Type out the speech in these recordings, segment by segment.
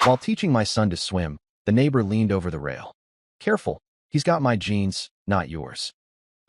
While teaching my son to swim, the neighbor leaned over the rail. Careful, he's got my genes, not yours.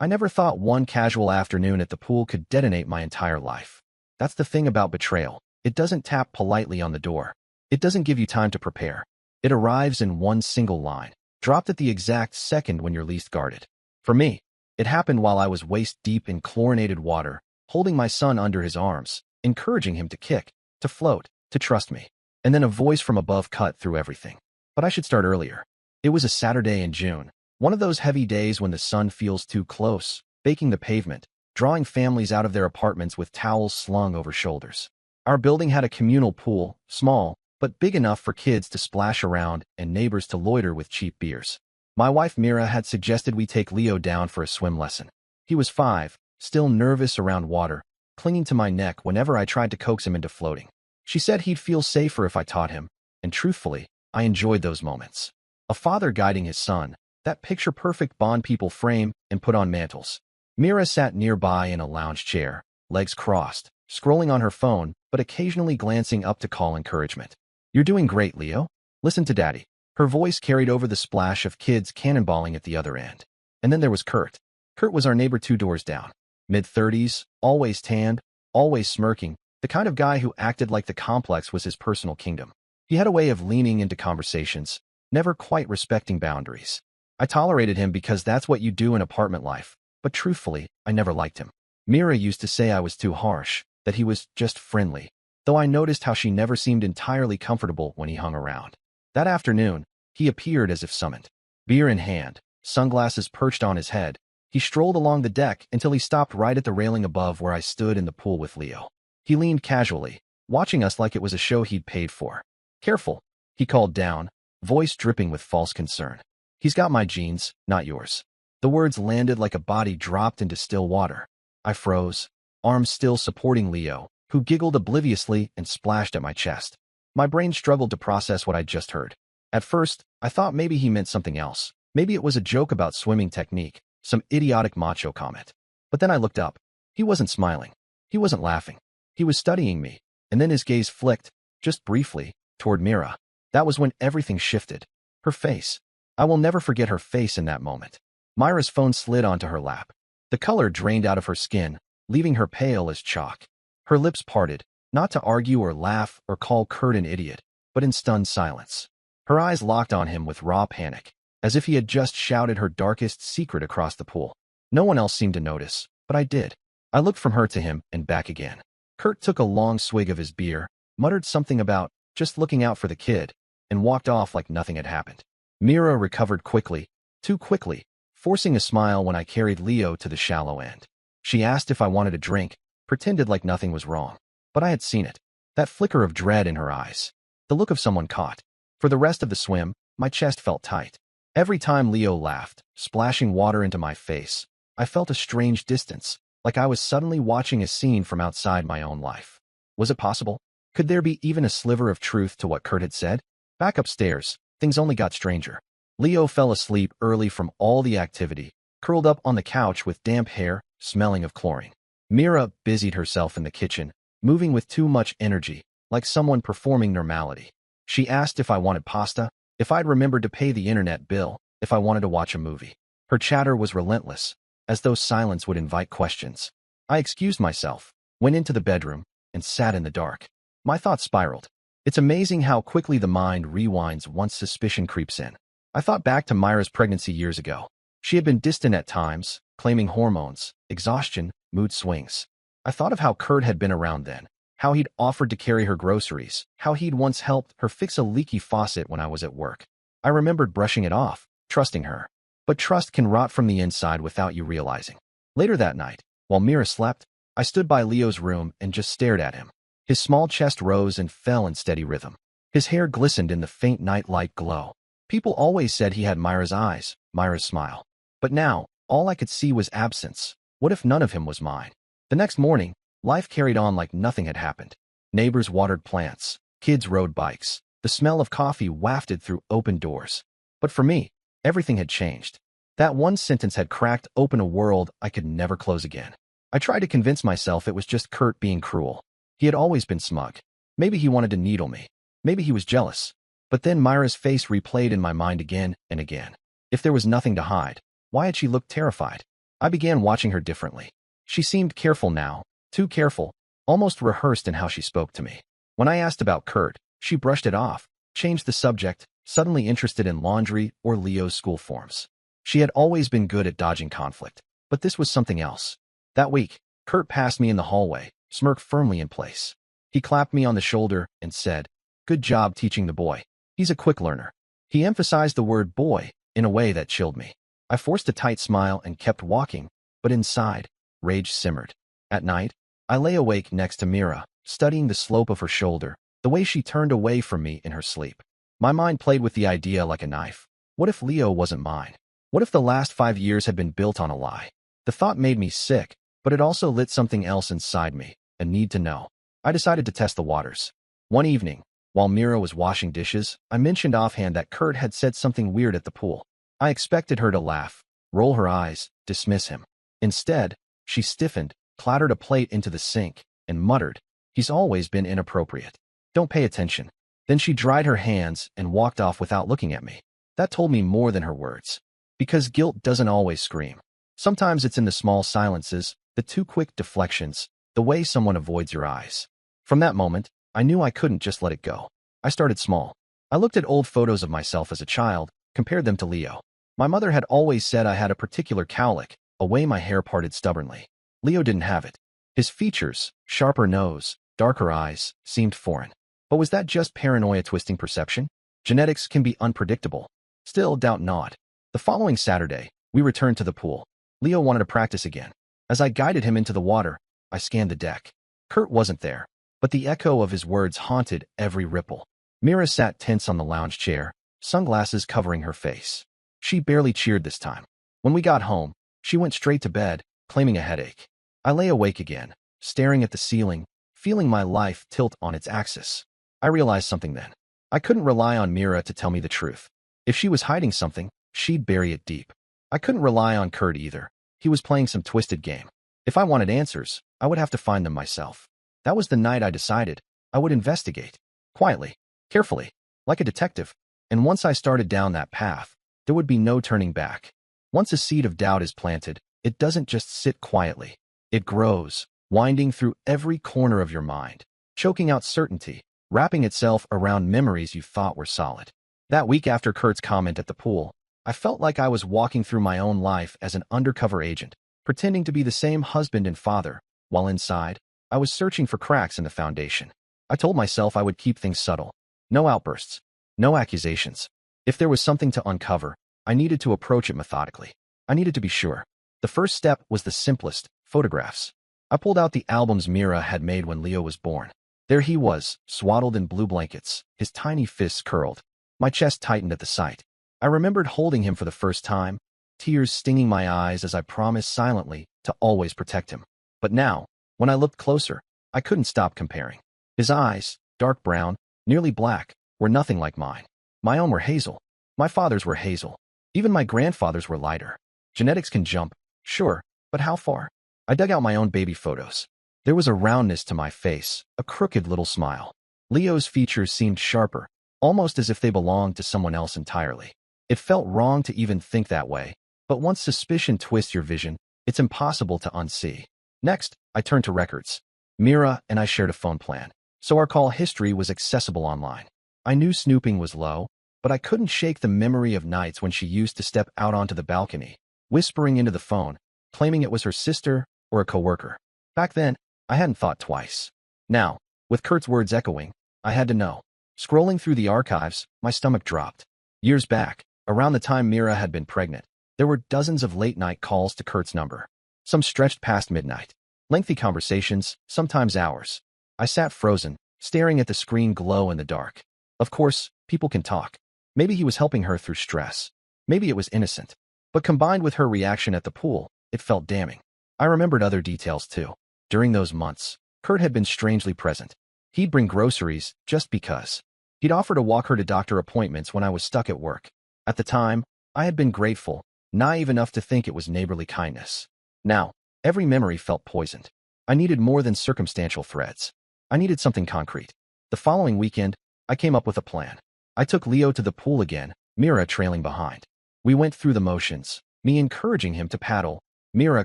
I never thought one casual afternoon at the pool could detonate my entire life. That's the thing about betrayal. It doesn't tap politely on the door. It doesn't give you time to prepare. It arrives in one single line, dropped at the exact second when you're least guarded. For me, it happened while I was waist-deep in chlorinated water, holding my son under his arms, encouraging him to kick, to float, to trust me. And then a voice from above cut through everything. But I should start earlier. It was a Saturday in June, one of those heavy days when the sun feels too close, baking the pavement, drawing families out of their apartments with towels slung over shoulders. Our building had a communal pool, small, but big enough for kids to splash around and neighbors to loiter with cheap beers. My wife Mira had suggested we take Leo down for a swim lesson. He was 5, still nervous around water, clinging to my neck whenever I tried to coax him into floating. She said he'd feel safer if I taught him, and truthfully, I enjoyed those moments. A father guiding his son, that picture-perfect bond people frame and put on mantles. Mira sat nearby in a lounge chair, legs crossed, scrolling on her phone, but occasionally glancing up to call encouragement. "You're doing great, Leo. Listen to Daddy." Her voice carried over the splash of kids cannonballing at the other end. And then there was Kurt. Kurt was our neighbor 2 doors down. Mid-30s, always tanned, always smirking, the kind of guy who acted like the complex was his personal kingdom. He had a way of leaning into conversations, never quite respecting boundaries. I tolerated him because that's what you do in apartment life, but truthfully, I never liked him. Mira used to say I was too harsh, that he was just friendly, though I noticed how she never seemed entirely comfortable when he hung around. That afternoon, he appeared as if summoned. Beer in hand, sunglasses perched on his head, he strolled along the deck until he stopped right at the railing above where I stood in the pool with Leo. He leaned casually, watching us like it was a show he'd paid for. "Careful," he called down, voice dripping with false concern. "He's got my genes, not yours." The words landed like a body dropped into still water. I froze, arms still supporting Leo, who giggled obliviously and splashed at my chest. My brain struggled to process what I'd just heard. At first, I thought maybe he meant something else. Maybe it was a joke about swimming technique, some idiotic macho comment. But then I looked up. He wasn't smiling. He wasn't laughing. He was studying me, and then his gaze flicked, just briefly, toward Mira. That was when everything shifted. Her face. I will never forget her face in that moment. Myra's phone slid onto her lap. The color drained out of her skin, leaving her pale as chalk. Her lips parted, not to argue or laugh or call Kurt an idiot, but in stunned silence. Her eyes locked on him with raw panic, as if he had just shouted her darkest secret across the pool. No one else seemed to notice, but I did. I looked from her to him and back again. Kurt took a long swig of his beer, muttered something about just looking out for the kid, and walked off like nothing had happened. Mira recovered quickly, too quickly, forcing a smile when I carried Leo to the shallow end. She asked if I wanted a drink, pretended like nothing was wrong. But I had seen it. That flicker of dread in her eyes. The look of someone caught. For the rest of the swim, my chest felt tight. Every time Leo laughed, splashing water into my face, I felt a strange distance, like I was suddenly watching a scene from outside my own life. Was it possible? Could there be even a sliver of truth to what Kurt had said? Back upstairs, things only got stranger. Leo fell asleep early from all the activity, curled up on the couch with damp hair, smelling of chlorine. Mira busied herself in the kitchen, moving with too much energy, like someone performing normality. She asked if I wanted pasta, if I'd remembered to pay the internet bill, if I wanted to watch a movie. Her chatter was relentless, as though silence would invite questions. I excused myself, went into the bedroom, and sat in the dark. My thoughts spiraled. It's amazing how quickly the mind rewinds once suspicion creeps in. I thought back to Myra's pregnancy years ago. She had been distant at times, claiming hormones, exhaustion, mood swings. I thought of how Kurt had been around then, how he'd offered to carry her groceries, how he'd once helped her fix a leaky faucet when I was at work. I remembered brushing it off, trusting her. But trust can rot from the inside without you realizing. Later that night, while Mira slept, I stood by Leo's room and just stared at him. His small chest rose and fell in steady rhythm. His hair glistened in the faint nightlight glow. People always said he had Myra's eyes, Myra's smile. But now, all I could see was absence. What if none of him was mine? The next morning, life carried on like nothing had happened. Neighbors watered plants, kids rode bikes, the smell of coffee wafted through open doors. But for me, everything had changed. That one sentence had cracked open a world I could never close again. I tried to convince myself it was just Kurt being cruel. He had always been smug. Maybe he wanted to needle me. Maybe he was jealous. But then Myra's face replayed in my mind again and again. If there was nothing to hide, why had she looked terrified? I began watching her differently. She seemed careful now, too careful, almost rehearsed in how she spoke to me. When I asked about Kurt, she brushed it off, changed the subject, suddenly interested in laundry or Leo's school forms. She had always been good at dodging conflict, but this was something else. That week, Kurt passed me in the hallway, smirk firmly in place. He clapped me on the shoulder and said, "Good job teaching the boy. He's a quick learner." He emphasized the word boy in a way that chilled me. I forced a tight smile and kept walking, but inside, rage simmered. At night, I lay awake next to Mira, studying the slope of her shoulder, the way she turned away from me in her sleep. My mind played with the idea like a knife. What if Leo wasn't mine? What if the last 5 years had been built on a lie? The thought made me sick, but it also lit something else inside me, a need to know. I decided to test the waters. One evening, while Mira was washing dishes, I mentioned offhand that Kurt had said something weird at the pool. I expected her to laugh, roll her eyes, dismiss him. Instead, she stiffened, clattered a plate into the sink, and muttered, "He's always been inappropriate. Don't pay attention." Then she dried her hands and walked off without looking at me. That told me more than her words. Because guilt doesn't always scream. Sometimes it's in the small silences, the too quick deflections, the way someone avoids your eyes. From that moment, I knew I couldn't just let it go. I started small. I looked at old photos of myself as a child, compared them to Leo. My mother had always said I had a particular cowlick, a way my hair parted stubbornly. Leo didn't have it. His features, sharper nose, darker eyes, seemed foreign. But was that just paranoia twisting perception? Genetics can be unpredictable. Still, doubt not. The following Saturday, we returned to the pool. Leo wanted to practice again. As I guided him into the water, I scanned the deck. Kurt wasn't there, but the echo of his words haunted every ripple. Mira sat tense on the lounge chair, sunglasses covering her face. She barely cheered this time. When we got home, she went straight to bed, claiming a headache. I lay awake again, staring at the ceiling, feeling my life tilt on its axis. I realized something then. I couldn't rely on Mira to tell me the truth. If she was hiding something, she'd bury it deep. I couldn't rely on Kurt either. He was playing some twisted game. If I wanted answers, I would have to find them myself. That was the night I decided I would investigate. Quietly, carefully, like a detective. And once I started down that path, there would be no turning back. Once a seed of doubt is planted, it doesn't just sit quietly. It grows, winding through every corner of your mind, choking out certainty, wrapping itself around memories you thought were solid. That week after Kurt's comment at the pool, I felt like I was walking through my own life as an undercover agent, pretending to be the same husband and father, while inside, I was searching for cracks in the foundation. I told myself I would keep things subtle. No outbursts. No accusations. If there was something to uncover, I needed to approach it methodically. I needed to be sure. The first step was the simplest: photographs. I pulled out the albums Mira had made when Leo was born. There he was, swaddled in blue blankets, his tiny fists curled. My chest tightened at the sight. I remembered holding him for the first time, tears stinging my eyes as I promised silently to always protect him. But now, when I looked closer, I couldn't stop comparing. His eyes, dark brown, nearly black, were nothing like mine. My own were hazel. My father's were hazel. Even my grandfather's were lighter. Genetics can jump, sure, but how far? I dug out my own baby photos. There was a roundness to my face, a crooked little smile. Leo's features seemed sharper, almost as if they belonged to someone else entirely. It felt wrong to even think that way, but once suspicion twists your vision, it's impossible to unsee. Next, I turned to records. Mira and I shared a phone plan, so our call history was accessible online. I knew snooping was low, but I couldn't shake the memory of nights when she used to step out onto the balcony, whispering into the phone, claiming it was her sister or a coworker. Back then, I hadn't thought twice. Now, with Kurt's words echoing, I had to know. Scrolling through the archives, my stomach dropped. Years back, around the time Mira had been pregnant, there were dozens of late-night calls to Kurt's number. Some stretched past midnight. Lengthy conversations, sometimes hours. I sat frozen, staring at the screen glow in the dark. Of course, people can talk. Maybe he was helping her through stress. Maybe it was innocent. But combined with her reaction at the pool, it felt damning. I remembered other details too. During those months, Kurt had been strangely present. He'd bring groceries just because. He'd offer to walk her to doctor appointments when I was stuck at work. At the time, I had been grateful, naive enough to think it was neighborly kindness. Now, every memory felt poisoned. I needed more than circumstantial threads. I needed something concrete. The following weekend, I came up with a plan. I took Leo to the pool again, Mira trailing behind. We went through the motions, me encouraging him to paddle, Mira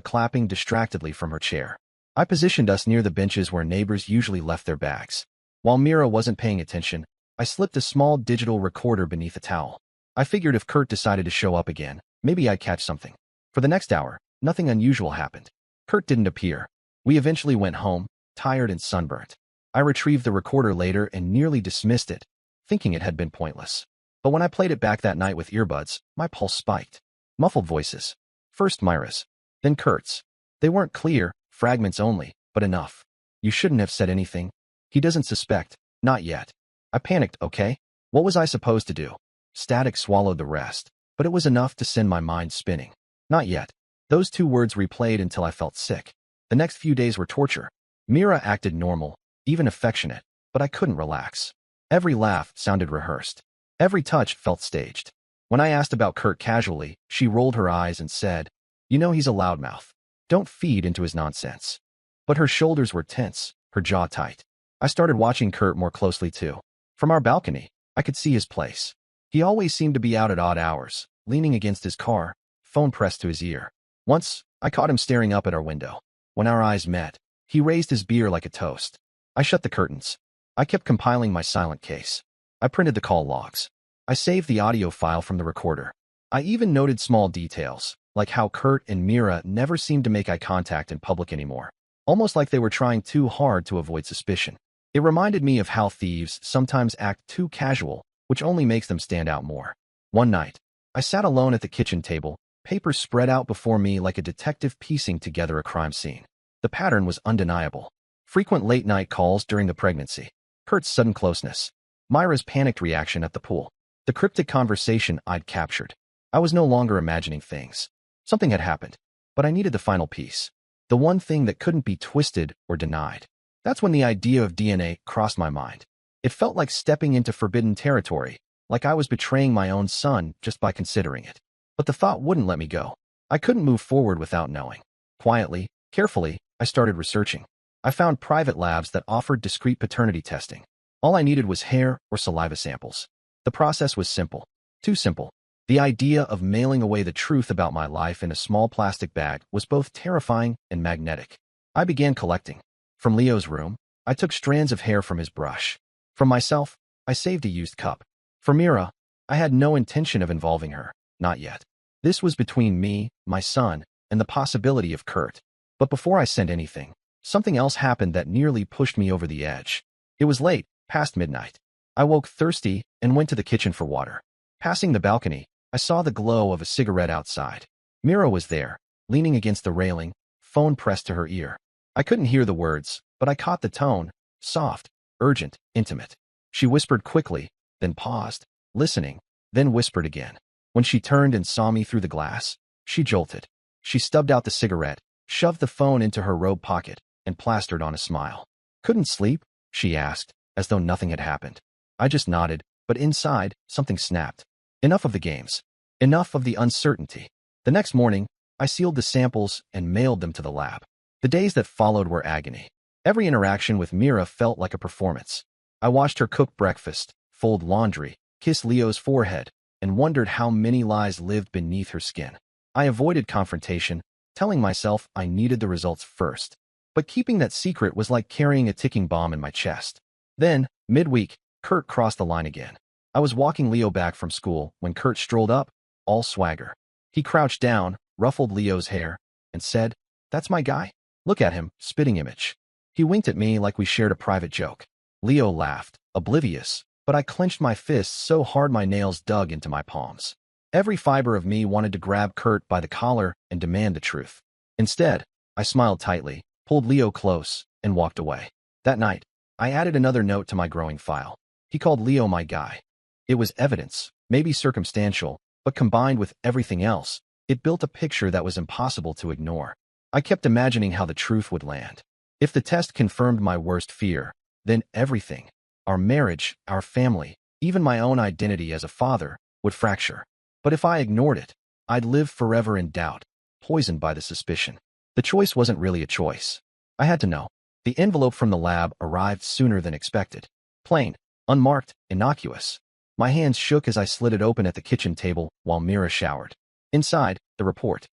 clapping distractedly from her chair. I positioned us near the benches where neighbors usually left their bags. While Mira wasn't paying attention, I slipped a small digital recorder beneath a towel. I figured if Kurt decided to show up again, maybe I'd catch something. For the next hour, nothing unusual happened. Kurt didn't appear. We eventually went home, tired and sunburnt. I retrieved the recorder later and nearly dismissed it, thinking it had been pointless. But when I played it back that night with earbuds, my pulse spiked. Muffled voices. First Myra's, then Kurt's. They weren't clear, fragments only, but enough. You shouldn't have said anything. He doesn't suspect, not yet. I panicked, okay? What was I supposed to do? Static swallowed the rest, but it was enough to send my mind spinning. Not yet. Those two words replayed until I felt sick. The next few days were torture. Mira acted normal, even affectionate, but I couldn't relax. Every laugh sounded rehearsed. Every touch felt staged. When I asked about Kurt casually, she rolled her eyes and said, "You know he's a loudmouth. Don't feed into his nonsense." But her shoulders were tense, her jaw tight. I started watching Kurt more closely too. From our balcony, I could see his place. He always seemed to be out at odd hours, leaning against his car, phone pressed to his ear. Once, I caught him staring up at our window. When our eyes met, he raised his beer like a toast. I shut the curtains. I kept compiling my silent case. I printed the call logs. I saved the audio file from the recorder. I even noted small details, like how Kurt and Mira never seemed to make eye contact in public anymore, almost like they were trying too hard to avoid suspicion. It reminded me of how thieves sometimes act too casual, which only makes them stand out more. One night, I sat alone at the kitchen table, papers spread out before me like a detective piecing together a crime scene. The pattern was undeniable. Frequent late-night calls during the pregnancy. Kurt's sudden closeness. Myra's panicked reaction at the pool. The cryptic conversation I'd captured. I was no longer imagining things. Something had happened, but I needed the final piece. The one thing that couldn't be twisted or denied. That's when the idea of DNA crossed my mind. It felt like stepping into forbidden territory, like I was betraying my own son just by considering it. But the thought wouldn't let me go. I couldn't move forward without knowing. Quietly, carefully, I started researching. I found private labs that offered discreet paternity testing. All I needed was hair or saliva samples. The process was simple. Too simple. The idea of mailing away the truth about my life in a small plastic bag was both terrifying and magnetic. I began collecting. From Leo's room, I took strands of hair from his brush. From myself, I saved a used cup. For Mira, I had no intention of involving her, not yet. This was between me, my son, and the possibility of Kurt. But before I sent anything, something else happened that nearly pushed me over the edge. It was late, past midnight. I woke thirsty and went to the kitchen for water. Passing the balcony, I saw the glow of a cigarette outside. Mira was there, leaning against the railing, phone pressed to her ear. I couldn't hear the words, but I caught the tone, soft, urgent, intimate. She whispered quickly, then paused, listening, then whispered again. When she turned and saw me through the glass, she jolted. She stubbed out the cigarette, shoved the phone into her robe pocket, and plastered on a smile. "Couldn't sleep?" she asked, as though nothing had happened. I just nodded, but inside, something snapped. Enough of the games. Enough of the uncertainty. The next morning, I sealed the samples and mailed them to the lab. The days that followed were agony. Every interaction with Mira felt like a performance. I watched her cook breakfast, fold laundry, kiss Leo's forehead, and wondered how many lies lived beneath her skin. I avoided confrontation, telling myself I needed the results first. But keeping that secret was like carrying a ticking bomb in my chest. Then, midweek, Kurt crossed the line again. I was walking Leo back from school when Kurt strolled up, all swagger. He crouched down, ruffled Leo's hair, and said, "That's my guy. Look at him, spitting image." He winked at me like we shared a private joke. Leo laughed, oblivious, but I clenched my fists so hard my nails dug into my palms. Every fiber of me wanted to grab Kurt by the collar and demand the truth. Instead, I smiled tightly, pulled Leo close, and walked away. That night, I added another note to my growing file. He called Leo my guy. It was evidence, maybe circumstantial, but combined with everything else, it built a picture that was impossible to ignore. I kept imagining how the truth would land. If the test confirmed my worst fear, then everything, our marriage, our family, even my own identity as a father, would fracture. But if I ignored it, I'd live forever in doubt, poisoned by the suspicion. The choice wasn't really a choice. I had to know. The envelope from the lab arrived sooner than expected. Plain, unmarked, innocuous. My hands shook as I slid it open at the kitchen table while Mira showered. Inside, the report.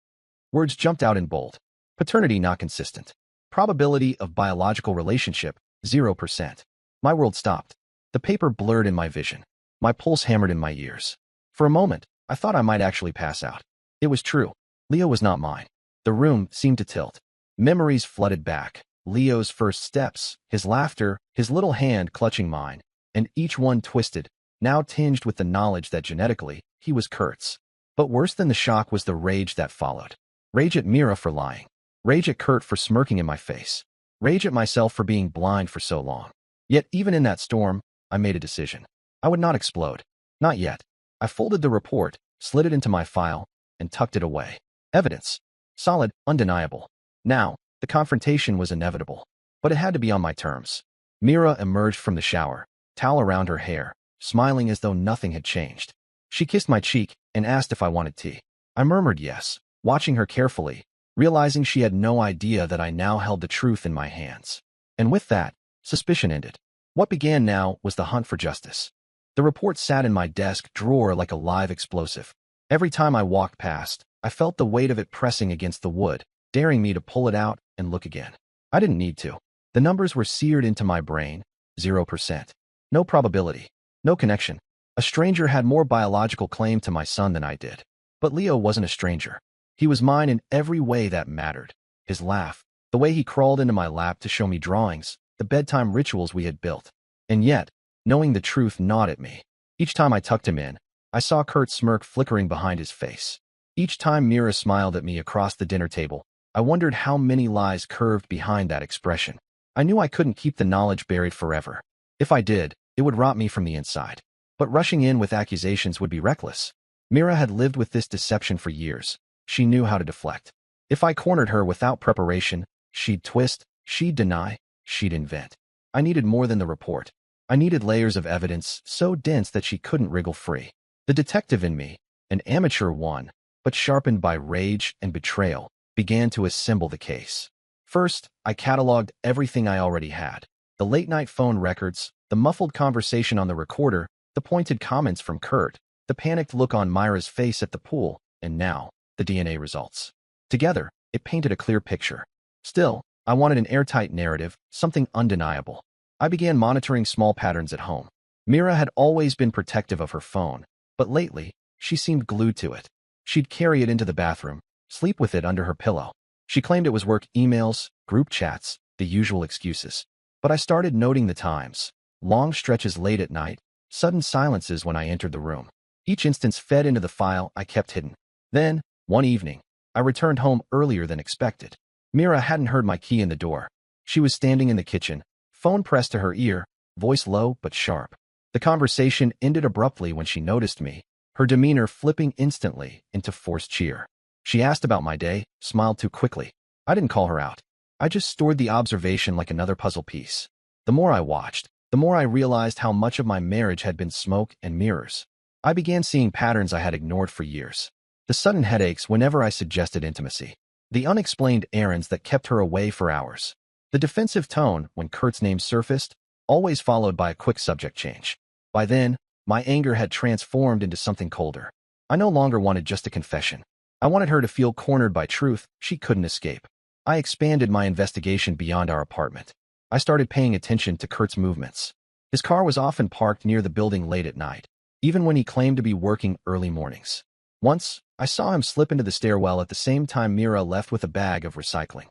Words jumped out in bold. Paternity not consistent. Probability of biological relationship, 0%. My world stopped. The paper blurred in my vision. My pulse hammered in my ears. For a moment, I thought I might actually pass out. It was true. Leo was not mine. The room seemed to tilt. Memories flooded back. Leo's first steps, his laughter, his little hand clutching mine, and each one twisted, now tinged with the knowledge that genetically, he was Kurt's. But worse than the shock was the rage that followed. Rage at Mira for lying. Rage at Kurt for smirking in my face. Rage at myself for being blind for so long. Yet even in that storm, I made a decision. I would not explode. Not yet. I folded the report, slid it into my file, and tucked it away. Evidence. Solid, undeniable. Now, the confrontation was inevitable. But it had to be on my terms. Mira emerged from the shower, towel around her hair, smiling as though nothing had changed. She kissed my cheek and asked if I wanted tea. I murmured yes, watching her carefully, realizing she had no idea that I now held the truth in my hands. And with that, suspicion ended. What began now was the hunt for justice. The report sat in my desk drawer like a live explosive. Every time I walked past, I felt the weight of it pressing against the wood, daring me to pull it out and look again. I didn't need to. The numbers were seared into my brain, 0%. No probability. No connection. A stranger had more biological claim to my son than I did. But Leo wasn't a stranger. He was mine in every way that mattered. His laugh, the way he crawled into my lap to show me drawings, the bedtime rituals we had built. And yet, knowing the truth gnawed at me. Each time I tucked him in, I saw Kurt's smirk flickering behind his face. Each time Mira smiled at me across the dinner table, I wondered how many lies curved behind that expression. I knew I couldn't keep the knowledge buried forever. If I did, it would rot me from the inside. But rushing in with accusations would be reckless. Mira had lived with this deception for years. She knew how to deflect. If I cornered her without preparation, she'd twist, she'd deny, she'd invent. I needed more than the report. I needed layers of evidence so dense that she couldn't wriggle free. The detective in me, an amateur one, but sharpened by rage and betrayal, began to assemble the case. First, I cataloged everything I already had. The late-night phone records, the muffled conversation on the recorder, the pointed comments from Kurt, the panicked look on Myra's face at the pool, and now, the DNA results. Together, it painted a clear picture. Still, I wanted an airtight narrative, something undeniable. I began monitoring small patterns at home. Mira had always been protective of her phone, but lately, she seemed glued to it. She'd carry it into the bathroom, sleep with it under her pillow. She claimed it was work emails, group chats, the usual excuses. But I started noting the times. Long stretches late at night, sudden silences when I entered the room. Each instance fed into the file I kept hidden. Then, one evening, I returned home earlier than expected. Mira hadn't heard my key in the door. She was standing in the kitchen, phone pressed to her ear, voice low but sharp. The conversation ended abruptly when she noticed me, her demeanor flipping instantly into forced cheer. She asked about my day, smiled too quickly. I didn't call her out. I just stored the observation like another puzzle piece. The more I watched, the more I realized how much of my marriage had been smoke and mirrors. I began seeing patterns I had ignored for years. The sudden headaches whenever I suggested intimacy. The unexplained errands that kept her away for hours. The defensive tone when Kurt's name surfaced, always followed by a quick subject change. By then, my anger had transformed into something colder. I no longer wanted just a confession. I wanted her to feel cornered by truth she couldn't escape. I expanded my investigation beyond our apartment. I started paying attention to Kurt's movements. His car was often parked near the building late at night, even when he claimed to be working early mornings. Once, I saw him slip into the stairwell at the same time Mira left with a bag of recycling.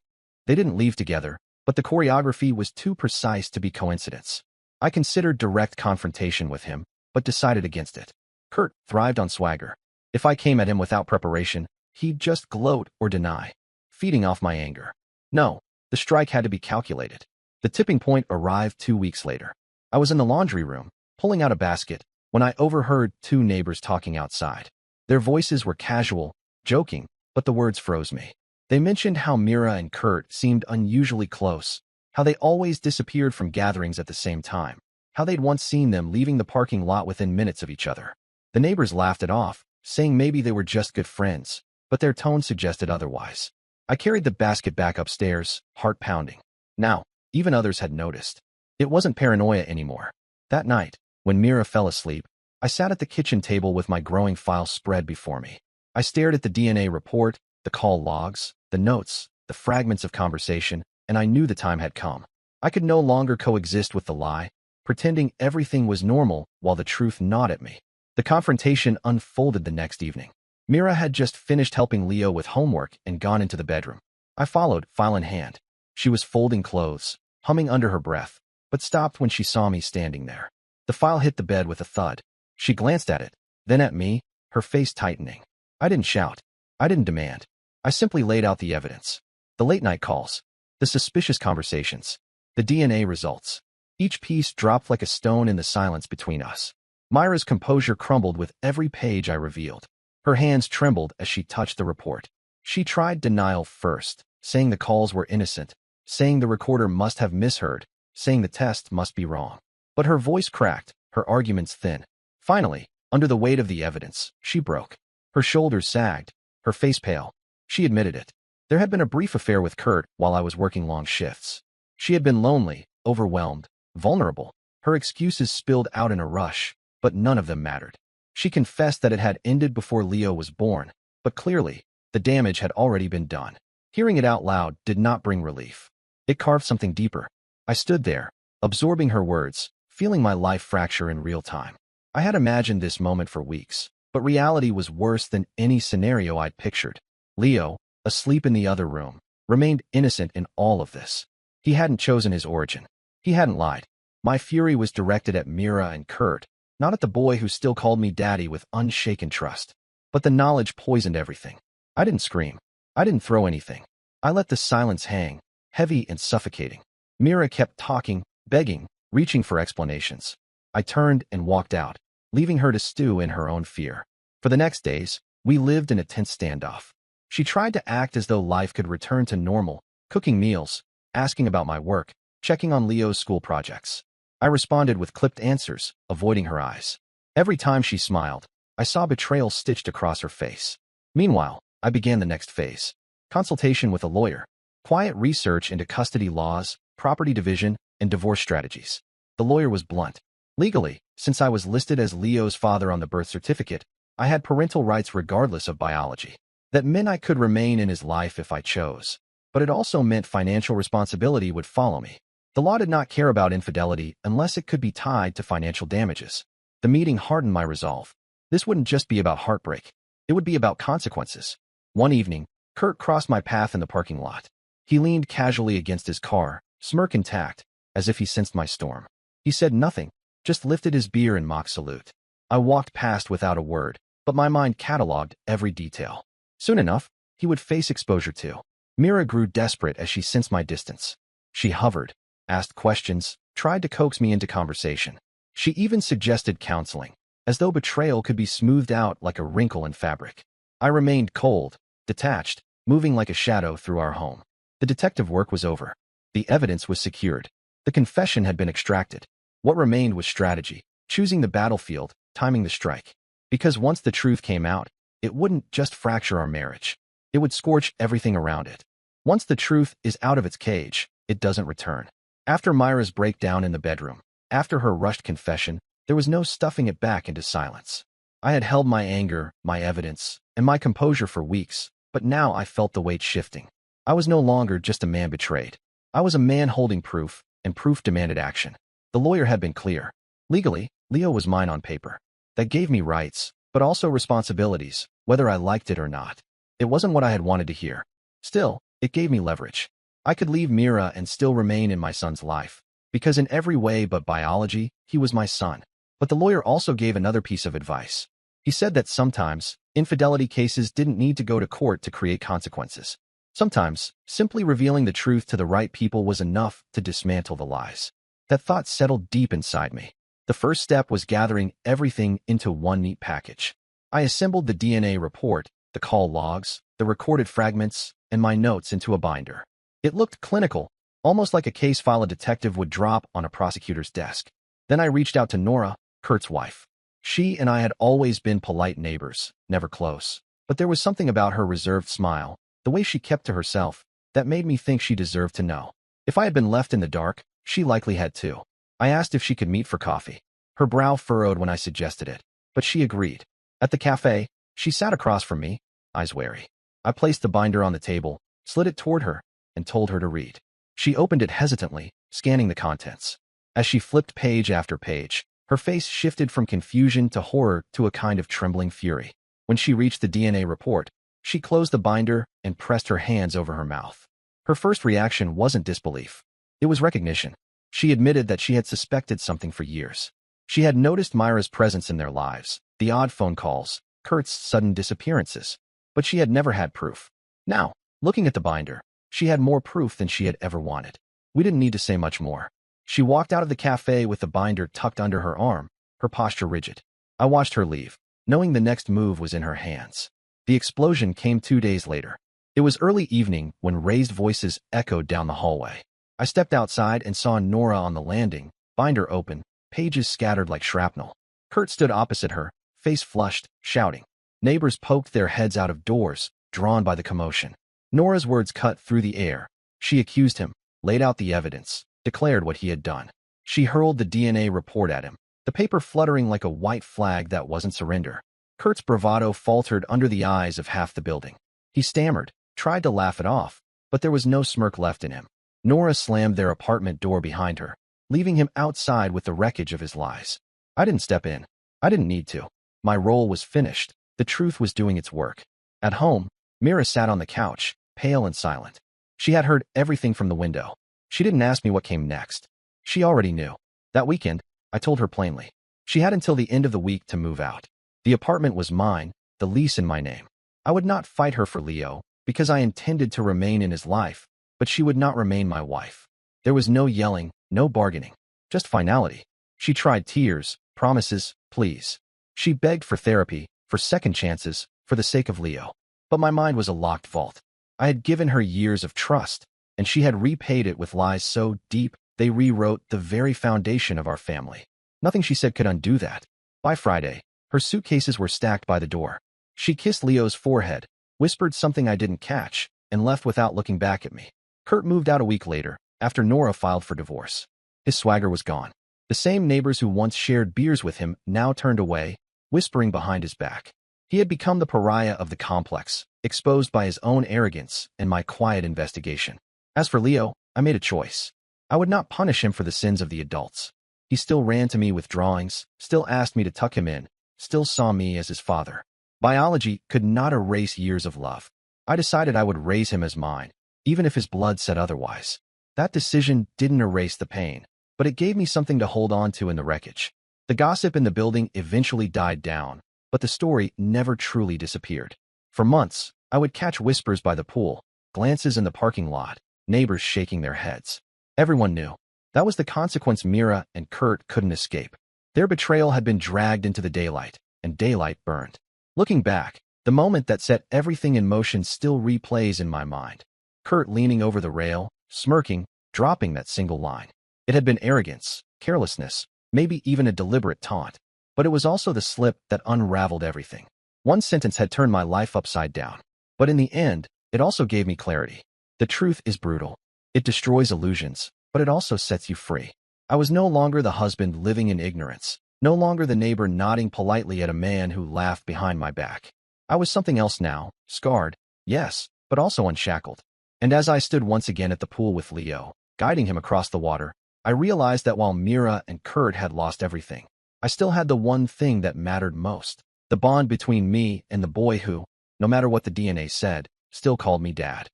They didn't leave together, but the choreography was too precise to be coincidence. I considered direct confrontation with him, but decided against it. Kurt thrived on swagger. If I came at him without preparation, he'd just gloat or deny, feeding off my anger. No, the strike had to be calculated. The tipping point arrived 2 weeks later. I was in the laundry room, pulling out a basket, when I overheard two neighbors talking outside. Their voices were casual, joking, but the words froze me. They mentioned how Mira and Kurt seemed unusually close, how they always disappeared from gatherings at the same time, how they'd once seen them leaving the parking lot within minutes of each other. The neighbors laughed it off, saying maybe they were just good friends, but their tone suggested otherwise. I carried the basket back upstairs, heart pounding. Now, even others had noticed. It wasn't paranoia anymore. That night, when Mira fell asleep, I sat at the kitchen table with my growing file spread before me. I stared at the DNA report, the call logs, the notes, the fragments of conversation, and I knew the time had come. I could no longer coexist with the lie, pretending everything was normal while the truth gnawed at me. The confrontation unfolded the next evening. Mira had just finished helping Leo with homework and gone into the bedroom. I followed, file in hand. She was folding clothes, humming under her breath, but stopped when she saw me standing there. The file hit the bed with a thud. She glanced at it, then at me, her face tightening. I didn't shout. I didn't demand. I simply laid out the evidence. The late-night calls, the suspicious conversations, the DNA results. Each piece dropped like a stone in the silence between us. Myra's composure crumbled with every page I revealed. Her hands trembled as she touched the report. She tried denial first, saying the calls were innocent, saying the recorder must have misheard, saying the test must be wrong. But her voice cracked, her arguments thin. Finally, under the weight of the evidence, she broke. Her shoulders sagged, her face pale. She admitted it. There had been a brief affair with Kurt while I was working long shifts. She had been lonely, overwhelmed, vulnerable. Her excuses spilled out in a rush, but none of them mattered. She confessed that it had ended before Leo was born, but clearly, the damage had already been done. Hearing it out loud did not bring relief. It carved something deeper. I stood there, absorbing her words, feeling my life fracture in real time. I had imagined this moment for weeks, but reality was worse than any scenario I'd pictured. Leo, asleep in the other room, remained innocent in all of this. He hadn't chosen his origin. He hadn't lied. My fury was directed at Mira and Kurt, not at the boy who still called me daddy with unshaken trust. But the knowledge poisoned everything. I didn't scream. I didn't throw anything. I let the silence hang, heavy and suffocating. Mira kept talking, begging, reaching for explanations. I turned and walked out, leaving her to stew in her own fear. For the next days, we lived in a tense standoff. She tried to act as though life could return to normal, cooking meals, asking about my work, checking on Leo's school projects. I responded with clipped answers, avoiding her eyes. Every time she smiled, I saw betrayal stitched across her face. Meanwhile, I began the next phase. Consultation with a lawyer. Quiet research into custody laws, property division, and divorce strategies. The lawyer was blunt. Legally, since I was listed as Leo's father on the birth certificate, I had parental rights regardless of biology. That meant I could remain in his life if I chose. But it also meant financial responsibility would follow me. The law did not care about infidelity unless it could be tied to financial damages. The meeting hardened my resolve. This wouldn't just be about heartbreak. It would be about consequences. One evening, Kurt crossed my path in the parking lot. He leaned casually against his car, smirk intact, as if he sensed my storm. He said nothing, just lifted his beer in mock salute. I walked past without a word, but my mind cataloged every detail. Soon enough, he would face exposure too. Mira grew desperate as she sensed my distance. She hovered, asked questions, tried to coax me into conversation. She even suggested counseling, as though betrayal could be smoothed out like a wrinkle in fabric. I remained cold, detached, moving like a shadow through our home. The detective work was over. The evidence was secured. The confession had been extracted. What remained was strategy, choosing the battlefield, timing the strike. Because once the truth came out, it wouldn't just fracture our marriage. It would scorch everything around it. Once the truth is out of its cage, it doesn't return. After Myra's breakdown in the bedroom, after her rushed confession, there was no stuffing it back into silence. I had held my anger, my evidence, and my composure for weeks, but now I felt the weight shifting. I was no longer just a man betrayed. I was a man holding proof, and proof demanded action. The lawyer had been clear. Legally, Leo was mine on paper. That gave me rights, but also responsibilities, whether I liked it or not. It wasn't what I had wanted to hear. Still, it gave me leverage. I could leave Mira and still remain in my son's life, because in every way but biology, he was my son. But the lawyer also gave another piece of advice. He said that sometimes, infidelity cases didn't need to go to court to create consequences. Sometimes, simply revealing the truth to the right people was enough to dismantle the lies. That thought settled deep inside me. The first step was gathering everything into one neat package. I assembled the DNA report, the call logs, the recorded fragments, and my notes into a binder. It looked clinical, almost like a case file a detective would drop on a prosecutor's desk. Then I reached out to Nora, Kurt's wife. She and I had always been polite neighbors, never close. But there was something about her reserved smile, the way she kept to herself, that made me think she deserved to know. If I had been left in the dark, she likely had too. I asked if she could meet for coffee. Her brow furrowed when I suggested it. but she agreed. At the cafe, she sat across from me, eyes wary. I placed the binder on the table, slid it toward her, and told her to read. She opened it hesitantly, scanning the contents. As she flipped page after page, her face shifted from confusion to horror to a kind of trembling fury. When she reached the DNA report, she closed the binder and pressed her hands over her mouth. Her first reaction wasn't disbelief. It was recognition. She admitted that she had suspected something for years. She had noticed Myra's presence in their lives, the odd phone calls, Kurt's sudden disappearances, but she had never had proof. Now, looking at the binder, she had more proof than she had ever wanted. We didn't need to say much more. She walked out of the cafe with the binder tucked under her arm, her posture rigid. I watched her leave, knowing the next move was in her hands. The explosion came 2 days later. It was early evening when raised voices echoed down the hallway. I stepped outside and saw Nora on the landing, binder open, pages scattered like shrapnel. Kurt stood opposite her, face flushed, shouting. Neighbors poked their heads out of doors, drawn by the commotion. Nora's words cut through the air. She accused him, laid out the evidence, declared what he had done. She hurled the DNA report at him, the paper fluttering like a white flag that wasn't surrender. Kurt's bravado faltered under the eyes of half the building. He stammered, tried to laugh it off, but there was no smirk left in him. Nora slammed their apartment door behind her, leaving him outside with the wreckage of his lies. I didn't step in. I didn't need to. My role was finished. The truth was doing its work. At home, Mira sat on the couch, pale and silent. She had heard everything from the window. She didn't ask me what came next. She already knew. That weekend, I told her plainly. She had until the end of the week to move out. The apartment was mine, the lease in my name. I would not fight her for Leo, because I intended to remain in his life, but she would not remain my wife. There was no yelling, no bargaining, just finality. She tried tears, promises, pleas. She begged for therapy, for second chances, for the sake of Leo. But my mind was a locked vault. I had given her years of trust, and she had repaid it with lies so deep they rewrote the very foundation of our family. Nothing she said could undo that. By Friday, her suitcases were stacked by the door. She kissed Leo's forehead, whispered something I didn't catch, and left without looking back at me. Kurt moved out a week later, after Nora filed for divorce. His swagger was gone. The same neighbors who once shared beers with him now turned away, whispering behind his back. He had become the pariah of the complex, exposed by his own arrogance and my quiet investigation. As for Leo, I made a choice. I would not punish him for the sins of the adults. He still ran to me with drawings, still asked me to tuck him in, still saw me as his father. Biology could not erase years of love. I decided I would raise him as mine, even if his blood said otherwise. That decision didn't erase the pain, but it gave me something to hold on to in the wreckage. The gossip in the building eventually died down, but the story never truly disappeared. For months, I would catch whispers by the pool, glances in the parking lot, neighbors shaking their heads. Everyone knew. That was the consequence Mira and Kurt couldn't escape. Their betrayal had been dragged into the daylight, and daylight burned. Looking back, the moment that set everything in motion still replays in my mind. Kurt leaning over the rail, smirking, dropping that single line. It had been arrogance, carelessness, maybe even a deliberate taunt, but it was also the slip that unraveled everything. One sentence had turned my life upside down, but in the end, it also gave me clarity. The truth is brutal. It destroys illusions, but it also sets you free. I was no longer the husband living in ignorance, no longer the neighbor nodding politely at a man who laughed behind my back. I was something else now, scarred, yes, but also unshackled. And as I stood once again at the pool with Leo, guiding him across the water, I realized that while Mira and Kurt had lost everything, I still had the one thing that mattered most, the bond between me and the boy who, no matter what the DNA said, still called me Dad.